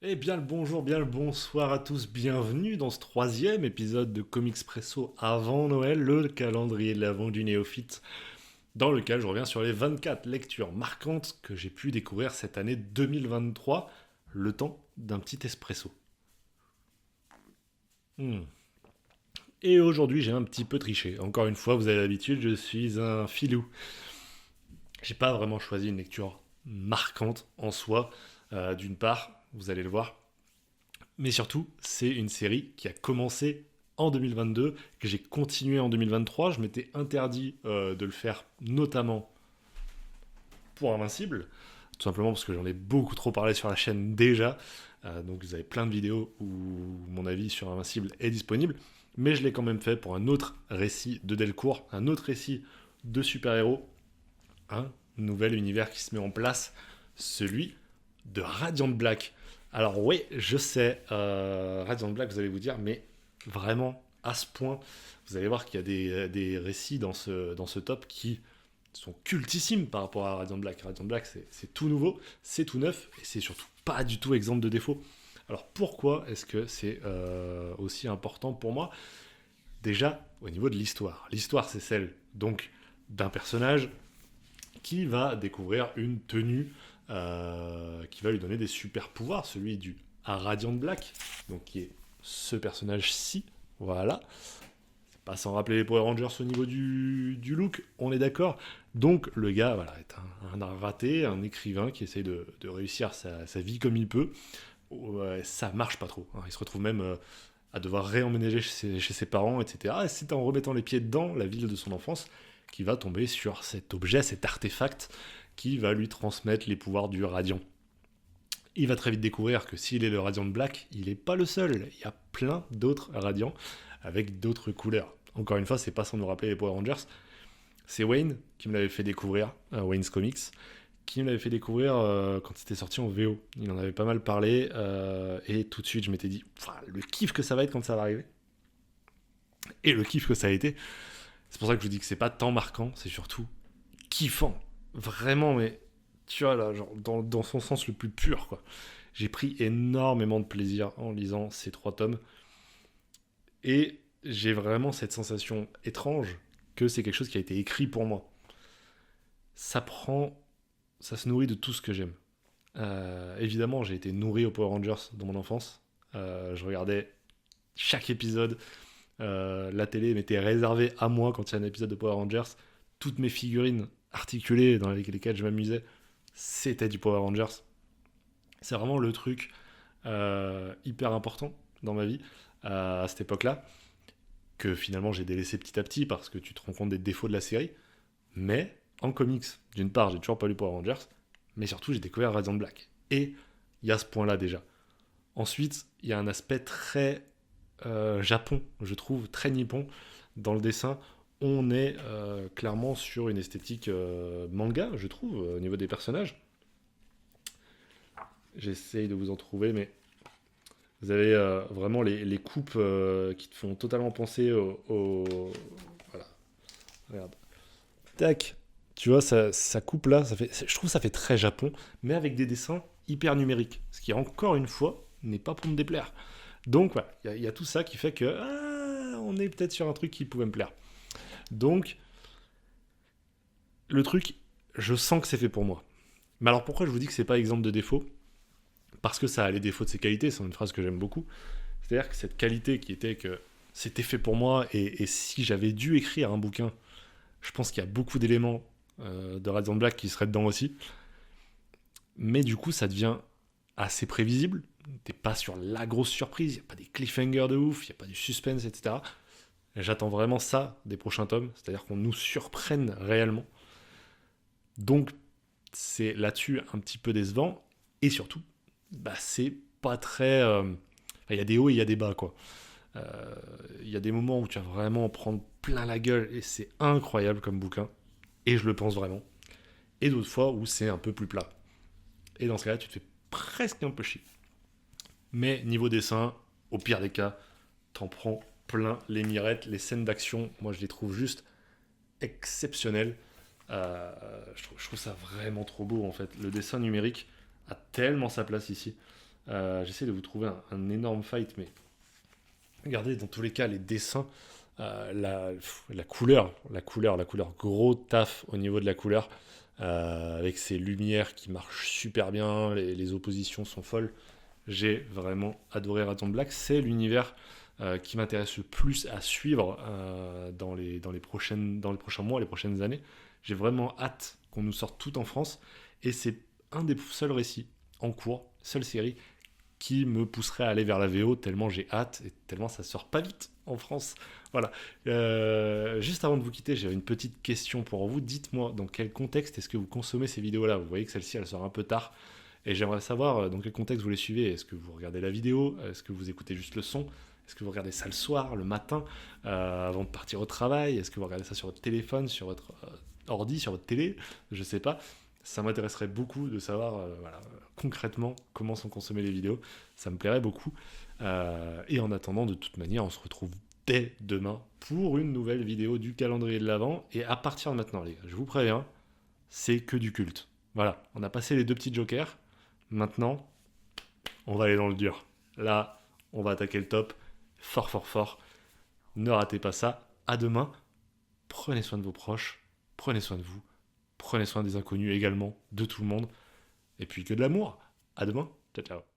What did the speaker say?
Eh bien le bonjour, bien le bonsoir à tous, bienvenue dans ce troisième épisode de Comicspresso avant Noël, le calendrier de l'Avent du néophyte, dans lequel je reviens sur les 24 lectures marquantes que j'ai pu découvrir cette année 2023, le temps d'un petit espresso. Hmm. Et aujourd'hui j'ai un petit peu triché, encore une fois vous avez l'habitude, je suis un filou. J'ai pas vraiment choisi une lecture marquante en soi, d'une part, vous allez le voir, mais surtout, c'est une série qui a commencé en 2022, que j'ai continué en 2023. Je m'étais interdit de le faire, notamment pour Invincible, tout simplement parce que j'en ai beaucoup trop parlé sur la chaîne déjà. Donc vous avez plein de vidéos où mon avis sur Invincible est disponible. Mais je l'ai quand même fait pour un autre récit de Delcourt, un autre récit de super-héros, un nouvel univers qui se met en place, celui de Radiant Black. Alors oui, je sais, Radiant Black, vous allez vous dire, mais vraiment, à ce point, vous allez voir qu'il y a des récits dans ce top qui sont cultissimes par rapport à Radiant Black. Radiant Black, c'est tout nouveau, c'est tout neuf, et c'est surtout pas du tout exemple de défaut. Alors pourquoi est-ce que c'est aussi important pour moi? Déjà, au niveau de l'histoire. L'histoire, c'est celle donc d'un personnage qui va découvrir une tenue qui va lui donner des super pouvoirs, celui du Radiant Black, donc qui est ce personnage-ci, voilà. C'est pas sans rappeler les Power Rangers au niveau du look, on est d'accord. Donc le gars voilà, est un raté, un écrivain qui essaye de réussir sa vie comme il peut. Ouais, ça marche pas trop, hein. Il se retrouve même à devoir réemménager chez ses parents, etc. Et c'est en remettant les pieds dans la ville de son enfance qu'il va tomber sur cet objet, cet artefact qui va lui transmettre les pouvoirs du Radiant. Il va très vite découvrir que s'il est le Radiant Black, il n'est pas le seul. Il y a plein d'autres Radiants avec d'autres couleurs. Encore une fois, c'est pas sans nous rappeler les Power Rangers. C'est Wayne qui me l'avait fait découvrir, Wayne's Comics, qui me l'avait fait découvrir quand c'était sorti en VO. Il en avait pas mal parlé et tout de suite je m'étais dit le kiff que ça va être quand ça va arriver. Et le kiff que ça a été, c'est pour ça que je vous dis que c'est pas tant marquant, c'est surtout kiffant. Vraiment, mais tu vois là, genre dans son sens le plus pur quoi. J'ai pris énormément de plaisir en lisant ces trois tomes et j'ai vraiment cette sensation étrange que c'est quelque chose qui a été écrit pour moi. Ça prend, ça se nourrit de tout ce que j'aime. Évidemment, j'ai été nourri aux Power Rangers dans mon enfance. Je regardais chaque épisode. La télé m'était réservée à moi quand il y a un épisode de Power Rangers. Toutes mes figurines articulées dans lesquelles je m'amusais, c'était du Power Rangers. C'est vraiment le truc hyper important dans ma vie à cette époque-là, que finalement j'ai délaissé petit à petit parce que tu te rends compte des défauts de la série. Mais en comics, d'une part, j'ai toujours pas lu Power Rangers, mais surtout j'ai découvert Radiant Black. Et il y a ce point-là déjà. Ensuite, il y a un aspect très Japon, je trouve, très nippon dans le dessin. On est clairement sur une esthétique manga, je trouve, au niveau des personnages. J'essaye de vous en trouver, mais vous avez vraiment les coupes qui te font totalement penser Voilà, regarde. Tac. Tu vois, ça coupe là, je trouve que ça fait très Japon, mais avec des dessins hyper numériques. Ce qui, encore une fois, n'est pas pour me déplaire. Donc voilà, il y a tout ça qui fait que on est peut-être sur un truc qui pouvait me plaire. Donc le truc, je sens que c'est fait pour moi. Mais alors pourquoi je vous dis que c'est pas exemple de défaut? Parce que ça a les défauts de ses qualités, c'est une phrase que j'aime beaucoup. C'est-à-dire que cette qualité qui était que c'était fait pour moi et si j'avais dû écrire un bouquin, je pense qu'il y a beaucoup d'éléments de Radiant Black qui seraient dedans aussi. Mais du coup, ça devient assez prévisible. T'es pas sur la grosse surprise, il n'y a pas des cliffhangers de ouf, il n'y a pas du suspense, etc. J'attends vraiment ça des prochains tomes, c'est-à-dire qu'on nous surprenne réellement. Donc, c'est là-dessus un petit peu décevant. Et surtout, c'est pas très. Il y a des hauts et il y a des bas, quoi. Il y a des moments où tu vas vraiment prendre plein la gueule et c'est incroyable comme bouquin. Et je le pense vraiment. Et d'autres fois où c'est un peu plus plat. Et dans ce cas-là, tu te fais presque un peu chier. Mais niveau dessin, au pire des cas, t'en prends plein les mirettes, les scènes d'action, moi je les trouve juste exceptionnelles. Je trouve ça vraiment trop beau en fait. Le dessin numérique a tellement sa place ici. J'essaie de vous trouver un énorme fight, mais regardez dans tous les cas les dessins, la couleur, gros taf au niveau de la couleur, avec ces lumières qui marchent super bien, les oppositions sont folles. J'ai vraiment adoré Raton Black, c'est l'univers qui m'intéresse le plus à suivre dans les prochains mois, les prochaines années. J'ai vraiment hâte qu'on nous sorte tout en France, et c'est un des seuls récits en cours, seule série qui me pousserait à aller vers la VO tellement j'ai hâte et tellement ça sort pas vite en France. Voilà. Juste avant de vous quitter, j'ai une petite question pour vous. Dites-moi dans quel contexte est-ce que vous consommez ces vidéos-là. Vous voyez que celle-ci, elle sort un peu tard. Et j'aimerais savoir dans quel contexte vous les suivez. Est-ce que vous regardez la vidéo? Est-ce que vous écoutez juste le son? Est-ce que vous regardez ça le soir, le matin, avant de partir au travail? Est-ce que vous regardez ça sur votre téléphone, sur votre ordi, sur votre télé? Je sais pas. Ça m'intéresserait beaucoup de savoir voilà, concrètement comment sont consommées les vidéos. Ça me plairait beaucoup. Et en attendant, de toute manière, on se retrouve dès demain pour une nouvelle vidéo du calendrier de l'Avent. Et à partir de maintenant, les gars, je vous préviens, c'est que du culte. Voilà, on a passé les deux petits jokers. Maintenant, on va aller dans le dur. Là, on va attaquer le top. Fort, fort, fort. Ne ratez pas ça. À demain. Prenez soin de vos proches. Prenez soin de vous. Prenez soin des inconnus également, de tout le monde. Et puis que de l'amour. À demain. Ciao, ciao.